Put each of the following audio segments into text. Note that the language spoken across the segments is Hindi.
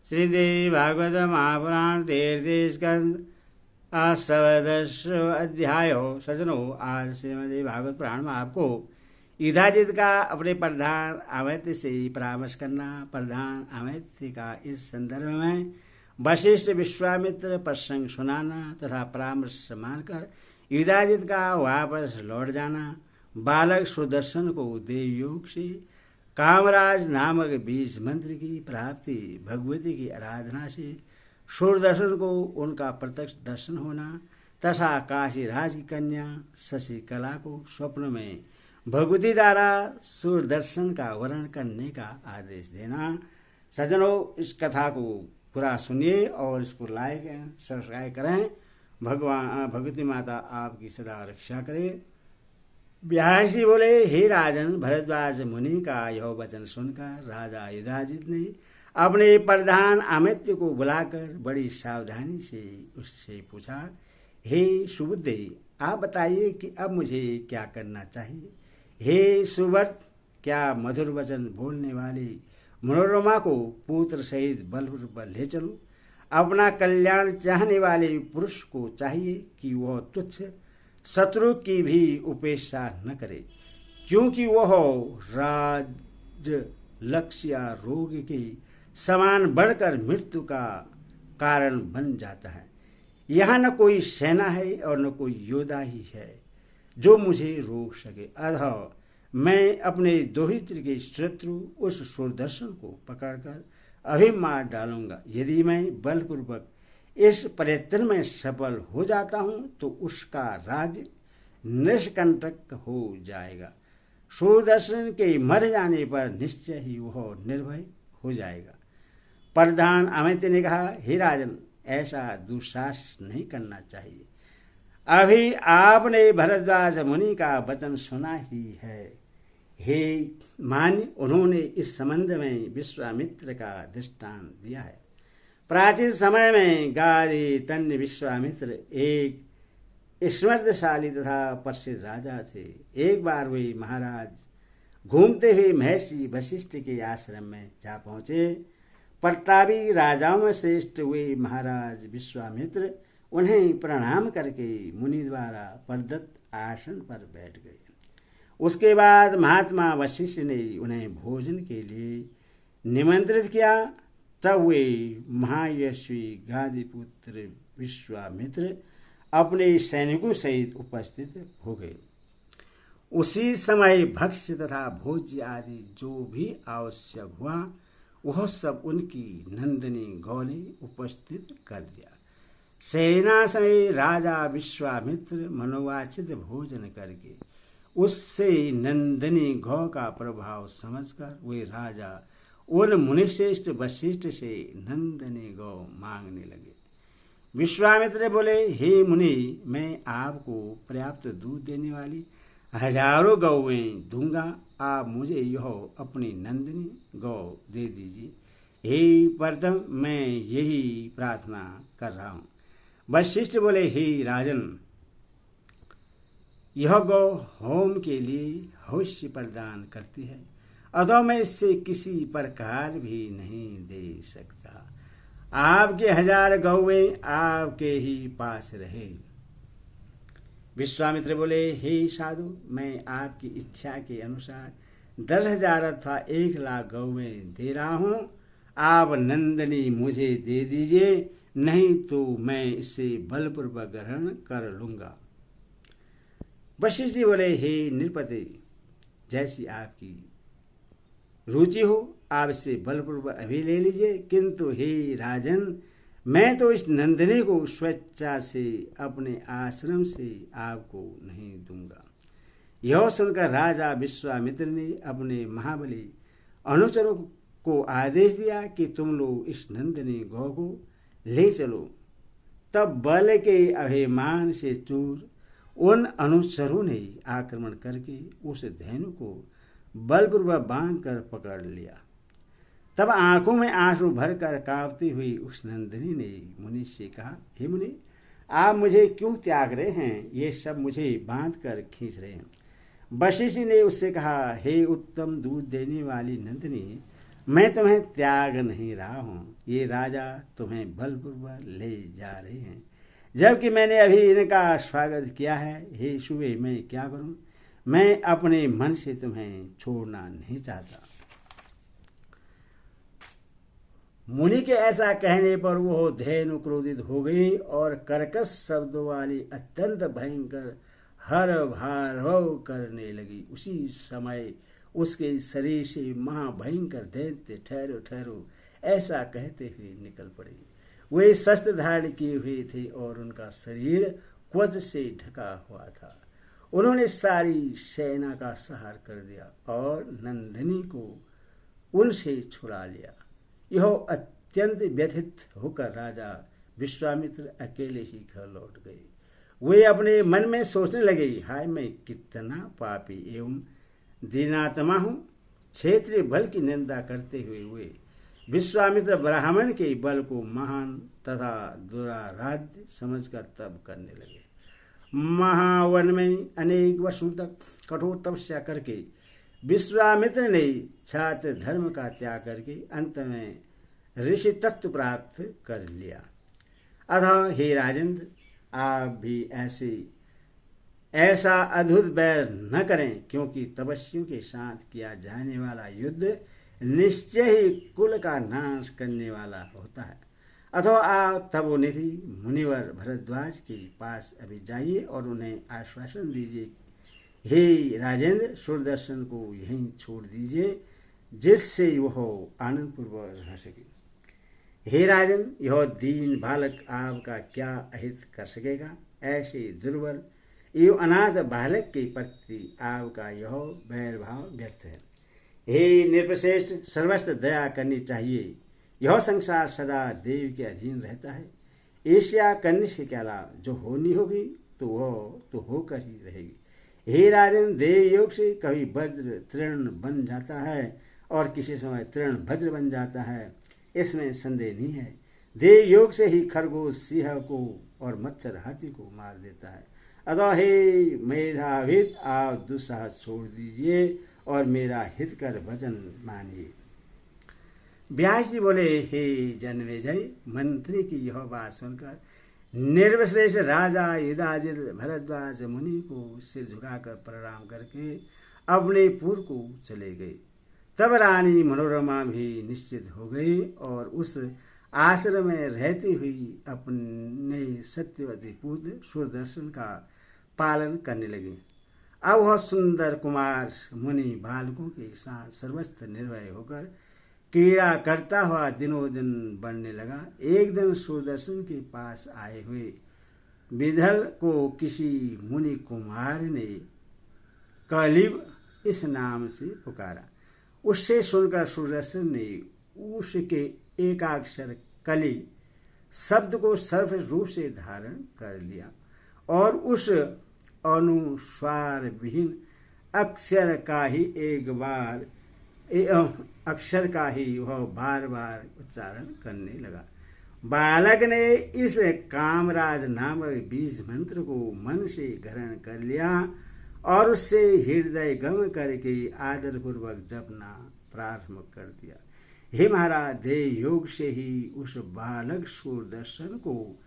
श्रीदेवी भागवत महापुराण तीर्थ स्कंद सवदश अध्याय। सज्जनों, आज श्रीमद् भागवत पुराण में आपको युधाजित का अपने प्रधान अमैत्य से परामर्श करना, प्रधान अमैत्य का इस संदर्भ में वशिष्ठ विश्वामित्र प्रसंग सुनाना तथा परामर्श मानकर युधाजित का वापस लौट जाना, बालक सुदर्शन को देवयोग से कामराज नामक बीज मंत्र की प्राप्ति, भगवती की आराधना से सूर्यदर्शन को उनका प्रत्यक्ष दर्शन होना तथा काशीराज की कन्या शशिकला को स्वप्न में भगवती द्वारा सूर्यदर्शन का वर्णन करने का आदेश देना। सज्जनों, इस कथा को पूरा सुनिए और इसको लाइक सब्सक्राइब करें। भगवती माता आपकी सदा रक्षा करे। व्यासी बोले, हे राजन, भरद्वाज मुनि का यह वचन सुनकर राजा युधाजित ने अपने प्रधान अमित्य को बुलाकर बड़ी सावधानी से उससे पूछा, हे सुबुद्धे, आप बताइए कि अब मुझे क्या करना चाहिए। हे सुव्रत, क्या मधुर वचन बोलने वाली मनोरमा को पुत्र सहित बलपूर्वक ले चलूं। अपना कल्याण चाहने वाले पुरुष को चाहिए कि वह तुच्छ शत्रु की भी उपेक्षा न करे, क्योंकि वह राज लक्ष्य या रोग के समान बढ़कर मृत्यु का कारण बन जाता है। यहाँ न कोई सेना है और न कोई योद्धा ही है जो मुझे रोक सके। अतः मैं अपने दोहित्र के शत्रु उस सूर्यदर्शन को पकड़कर अभी मार डालूंगा। यदि मैं बलपूर्वक इस प्रयत्न में सफल हो जाता हूं तो उसका राज्य निष्कंटक हो जाएगा। सूर्यदर्शन के मर जाने पर निश्चय ही वह निर्भय हो जाएगा। प्रधान अमित्य ने कहा, हे राजन, ऐसा दुस्साहस नहीं करना चाहिए। अभी आपने भरद्वाज मुनि का वचन सुना ही है। हे मान्य, उन्होंने इस संबंध में विश्वामित्र का दृष्टांत दिया है। प्राचीन समय में गादी तन्य विश्वामित्र एक स्मृतिशाली तथा प्रसिद्ध राजा थे। एक बार वे महाराज घूमते हुए महर्षि वशिष्ठ के आश्रम में जा पहुंचे। प्रतापी राजाओं में श्रेष्ठ हुए महाराज विश्वामित्र उन्हें प्रणाम करके मुनि द्वारा प्रदत्त आसन पर बैठ गए। उसके बाद महात्मा वशिष्ठ ने उन्हें भोजन के लिए निमंत्रित किया। तब वे महायशस्वी गादीपुत्र विश्वामित्र अपने सैनिकों सहित उपस्थित हो गए। उसी समय भक्ष्य तथा भोज्य आदि जो भी आवश्यक हुआ वह सब उनकी नंदिनी गौ ने उपस्थित कर दिया। सेना समेत राजा विश्वामित्र मनोवांछित भोजन करके उससे नंदिनी गौ का प्रभाव समझकर वे राजा उन मुनिश्रेष्ठ वशिष्ठ से नंदिनी गौ मांगने लगे। विश्वामित्र बोले, हे मुनि, मैं आपको पर्याप्त दूध देने वाली हजारों गौएं दूंगा। आप मुझे यह अपनी नंदिनी गौ दे दीजिए। हे प्रथम, मैं यही प्रार्थना कर रहा हूँ। वशिष्ठ बोले, हे राजन, यह गौ होम के लिए हवस्य प्रदान करती है, अतः मैं इससे किसी प्रकार भी नहीं दे सकता। आपके 1000 गौएं आपके ही पास रहे। विश्वामित्र बोले, हे साधु, मैं आपकी इच्छा के अनुसार 10,000 अथवा 1,00,000 गौएं दे रहा हूं। आप नंदिनी मुझे दे दीजिए, नहीं तो मैं इसे बलपूर्वक ग्रहण कर लूंगा। वशिष्ठ जी बोले, हे नृपति, जैसी आपकी रुचि हो, आप इसे बलपूर्वक अभी ले लीजिए, किंतु हे राजन, मैं तो इस नंदिनी को स्वेच्छा से अपने आश्रम से आपको नहीं दूंगा। यह सुनकर राजा विश्वामित्र ने अपने महाबली अनुचरों को आदेश दिया कि तुम लोग इस नंदिनी गौ को ले चलो। तब बल के अभिमान से चूर उन अनुचरों ने आक्रमण करके उस धेनु को बलपूर्वक बांध कर पकड़ लिया। तब आंखों में आंसू भरकर कांपती हुई उस नंदिनी ने मुनि से कहा, हे मुनि, आप मुझे क्यों त्याग रहे हैं? ये सब मुझे बांध कर खींच रहे हैं। वशिष्ठ ने उससे कहा, हे उत्तम दूध देने वाली नंदिनी, मैं तुम्हें त्याग नहीं रहा हूँ। ये राजा तुम्हें बलपूर्वक ले जा रहे हैं, जबकि मैंने अभी इनका स्वागत किया है। हे शुभे, मैं क्या करूं? मैं अपने मन से तुम्हें छोड़ना नहीं चाहता। मुनि के ऐसा कहने पर वो धेनु क्रोधित हो गई और कर्कश शब्दों वाली अत्यंत भयंकर हर भारव करने लगी। उसी समय उसके शरीर से महाभयंकर दैत्य ठहरो ठहरो ऐसा कहते हुए निकल पड़े। वे शस्त्र धारण किए हुए थे और उनका शरीर क्वच से ढका हुआ था। उन्होंने सारी सेना का संहार कर दिया और नंदिनी को उनसे छुड़ा लिया। यह अत्यंत व्यथित होकर राजा विश्वामित्र अकेले ही घर लौट गए। वे अपने मन में सोचने लगे, हाय मैं कितना पापी एवं दीनात्मा हूँ। क्षेत्रीय बल की निंदा करते हुए वे विश्वामित्र ब्राह्मण के बल को महान तथा दुराराध्य समझकर तप करने लगे। महावन में अनेक वर्षों तक कठोर तपस्या करके विश्वामित्र ने छात्र धर्म का त्याग करके अंत में ऋषि तत्व प्राप्त कर लिया। अतः हे राजेंद्र, आप भी ऐसा अद्भुत बैर न करें, क्योंकि तपस्वियों के साथ किया जाने वाला युद्ध निश्चय ही कुल का नाश करने वाला होता है। अथवा आप तपोनिधि मुनिवर भरद्वाज के पास अभी जाइए और उन्हें आश्वासन दीजिए, हे राजेंद्र, सूर्यदर्शन को यहीं छोड़ दीजिए, जिससे वह आनंद पूर्वक रह सके। हे राजन, यह दीन बालक आपका क्या अहित कर सकेगा? ऐसे दुर्बल एवं अनाथ बालक के प्रति आपका यह वैरभाव व्यर्थ है। हे निर्वश्रेष्ठ, सर्वस्त्र दया करनी चाहिए। यह संसार सदा देव के अधीन रहता है। ईर्ष्या करने से क्या लाभ? जो होनी होगी तो वह तो होकर ही रहेगी। हे राजन, देव योग से कभी वज्र तृण बन जाता है और किसी समय तृण वज्र बन जाता है, इसमें संदेह नहीं है। देव योग से ही खरगोश सिंह को और मच्छर हाथी को मार देता है। अतः हे मेधाविद, आप दुस्साहस छोड़ दीजिए और मेरा हित कर वचन मानिए। व्यास जी बोले, हे जन्मेजय, मंत्री की यह बात सुनकर निर्वश्रेष्ठ राजा युधाजित भरद्वाज मुनि को सिर झुकाकर प्रणाम करके अपने पुर को चले गए। तब रानी मनोरमा भी निश्चित हो गई और उस आश्रम में रहती हुई अपने सत्यवती पुत्र सूर्यदर्शन का पालन करने लगी। अब वह सुंदर कुमार मुनि बालकों के साथ सर्वस्त्र निर्भय होकर क्रीड़ा करता हुआ दिनों दिन बढ़ने लगा। एक दिन सूर्यदर्शन के पास आए हुए विदल को किसी मुनि कुमार ने कलिब इस नाम से पुकारा। उससे सुनकर सूर्यदर्शन ने उसके एकाक्षर कली शब्द को सर्व रूप से धारण कर लिया और उस अनुस्वार विहीन अक्षर का ही वह बार बार उच्चारण करने लगा। बालक ने इस कामराज नामक बीज मंत्र को मन से ग्रहण कर लिया और उससे हृदय गम करके आदर पूर्वक जपना प्रारंभ कर दिया। हे महाराज, देव योग से ही उस बालक सूर्यदर्शन को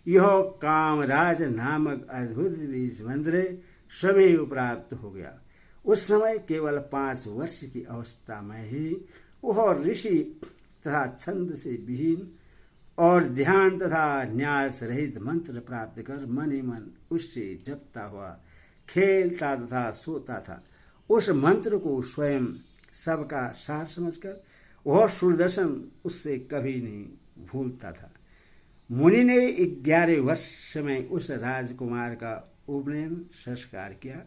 यह कामराज नामक अद्भुत बीज मंत्र स्वयं प्राप्त हो गया। उस समय केवल 5 वर्ष की अवस्था में ही वह ऋषि तथा छंद से विहीन और ध्यान तथा न्यास रहित मंत्र प्राप्त कर मन ही मन उससे जपता हुआ खेलता तथा सोता था। उस मंत्र को स्वयं सबका सार समझकर वह सूर्यदर्शन उससे कभी नहीं भूलता था। मुनि ने 11 वर्ष में उस राजकुमार का उपनयन संस्कार किया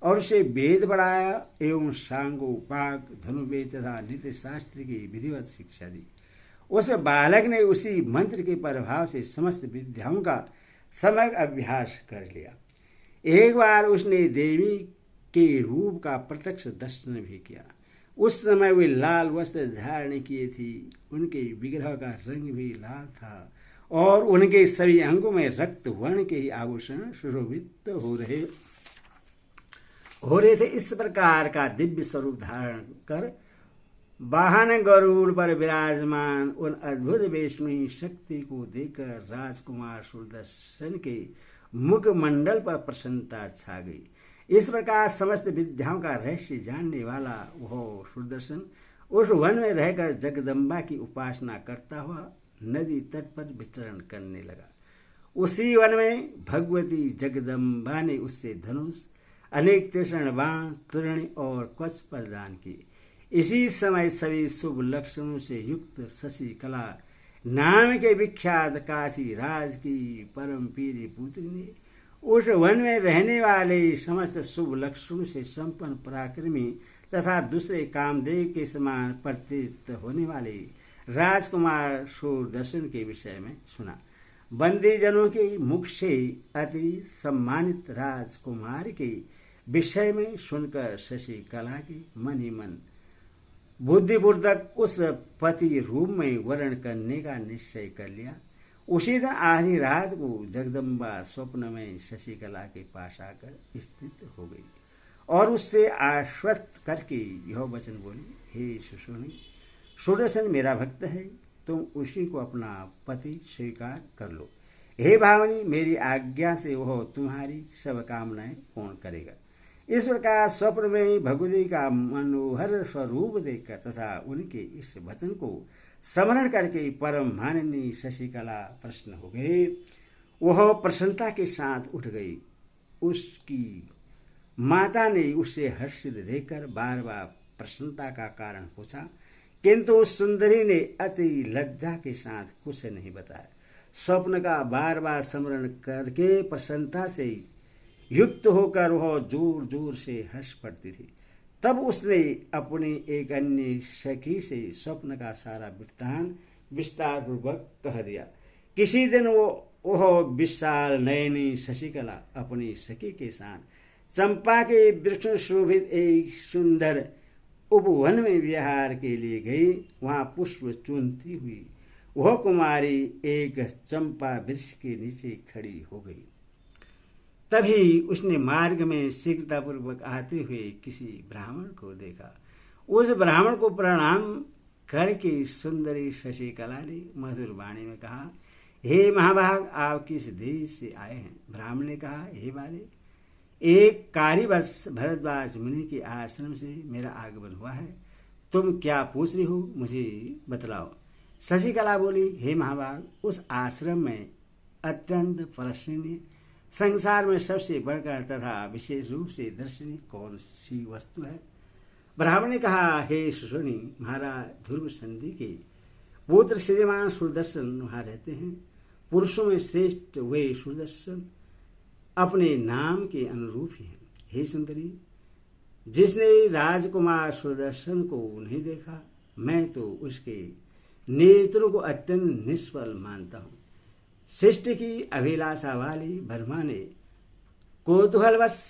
और उसे वेद पढ़ाया एवं सांगोपाक धनुर्वेद तथा नीति शास्त्र की विधिवत शिक्षा दी। उस बालक ने उसी मंत्र के प्रभाव से समस्त विद्याओं का समग्र अभ्यास कर लिया। एक बार उसने देवी के रूप का प्रत्यक्ष दर्शन भी किया। उस समय वे लाल वस्त्र धारण किए थी। उनके विग्रह का रंग भी लाल था और उनके सभी अंगों में रक्त वर्ण के आभूषण सुशोभित हो रहे थे। इस प्रकार का दिव्य स्वरूप धारण कर वाहन गरुड़ पर विराजमान उन अद्भुत वेशमी शक्ति को देखकर राजकुमार सुदर्शन के मुख मंडल पर प्रसन्नता छा गई। इस प्रकार समस्त विद्याओं का रहस्य जानने वाला वह सुदर्शन उस वन में रहकर जगदम्बा की उपासना करता हुआ नदी तट पर विचरण करने लगा। उसी वन में भगवती जगदम्बा ने उससे धनुष, अनेक तीक्ष्ण बाण, त्रिणी और कवच प्रदान किए। इसी समय सभी शुभ लक्षणों से युक्त शशिकला नाम के विख्यात काशी राज की परम पीरी पुत्री ने उस वन में रहने वाले समस्त शुभ लक्षणों से संपन्न पराक्रमी तथा दूसरे कामदेव के समान प्रतीत होने वाले राजकुमार सुदर्शन के विषय में सुना। बंदी जनों के मुख से अति सम्मानित राजकुमार के विषय में सुनकर शशिकला की मन ही मन बुद्धिपूर्वक उस पति रूप में वर्ण करने का निश्चय कर लिया। उसी दिन आधी रात को जगदम्बा स्वप्न में शशिकला के पास आकर स्थित हो गई और उससे आश्वस्त करके यह वचन बोली, हे सुशोनी, सुदर्शन मेरा भक्त है, तुम उसी को अपना पति स्वीकार कर लो। हे भावनी, मेरी आज्ञा से वह तुम्हारी सब कामनाएं पूर्ण करेगा। इस प्रकार स्वप्न में भगवती का मनोहर स्वरूप देखकर तथा उनके इस वचन को स्मरण करके परम माननीय शशिकला प्रसन्न हो गए। वह प्रसन्नता के साथ उठ गई। उसकी माता ने उसे हर्षित देखकर बार बार प्रसन्नता का कारण पूछा, किंतु उस सुंदरी ने अति लज्जा के साथ कुछ नहीं बताया। स्वप्न का बार बार स्मरण करके प्रसन्नता से युक्त होकर वह जोर जोर से हंस पड़ती थी। तब उसने अपनी एक अन्य सखी से स्वप्न का सारा वृत्तांत विस्तार पूर्वक कह दिया। किसी दिन वह विशाल नयनी शशिकला अपनी सखी के साथ चंपा के वृक्ष शोभित एक सुंदर उपवन में विहार के लिए गई। वहां पुष्प चुनती हुई वह कुमारी एक चंपा वृक्ष के नीचे खड़ी हो गई। तभी उसने मार्ग में शीघ्रतापूर्वक आते हुए किसी ब्राह्मण को देखा। उस ब्राह्मण को प्रणाम करके सुंदरी शशिकला ने मधुर वाणी में कहा, हे महाभाग, आप किस देश से आए हैं? ब्राह्मण ने कहा, हे बाले, एक कार्यवश भरद्वाज मुनि के आश्रम से मेरा आगमन हुआ है। तुम क्या पूछ रही हो, मुझे बतलाओ। शशिकला बोली, हे महाभाग, उस आश्रम में अत्यंत प्रशंसनीय, संसार में सबसे बढ़कर तथा विशेष रूप से दर्शनीय कौन सी वस्तु है? ब्राह्मण ने कहा, हे सुशोनी, महाराज ध्रुव संधि के पुत्र श्रीमान सुदर्शन वहां रहते हैं। पुरुषों में श्रेष्ठ वे सुदर्शन अपने नाम के अनुरूप ही हैं। हे सुंदरी, जिसने राजकुमार सुदर्शन को नहीं देखा, मैं तो उसके नेत्रों को अत्यंत निष्फल मानता हूँ। सृष्टि की अभिलाषा वाली ब्रह्मा ने कौतूहलवश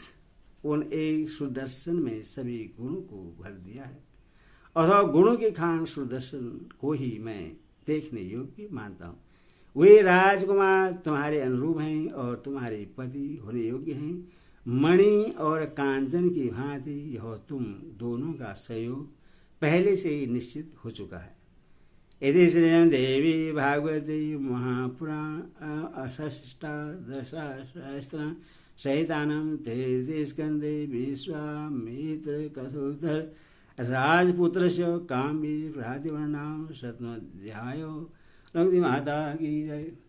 उन एक सुदर्शन में सभी गुणों को भर दिया है, और गुणों के खान सुदर्शन को ही मैं देखने योग्य मानता हूँ। वे राजकुमार तुम्हारे अनुरूप हैं और तुम्हारे पति होने योग्य हैं। मणि और कांचन की भांति यह तुम दोनों का सहयोग पहले से ही निश्चित हो चुका है। यदि श्री देवी भागवती महापुराण अष्टादशसहस्र सहितानम तीर्थस्कंदे विश्वामित्र कथोत्तर राजपुत्रस्य काम्बी प्रातिवर्णाम शतमोऽध्यायो। माता की जय।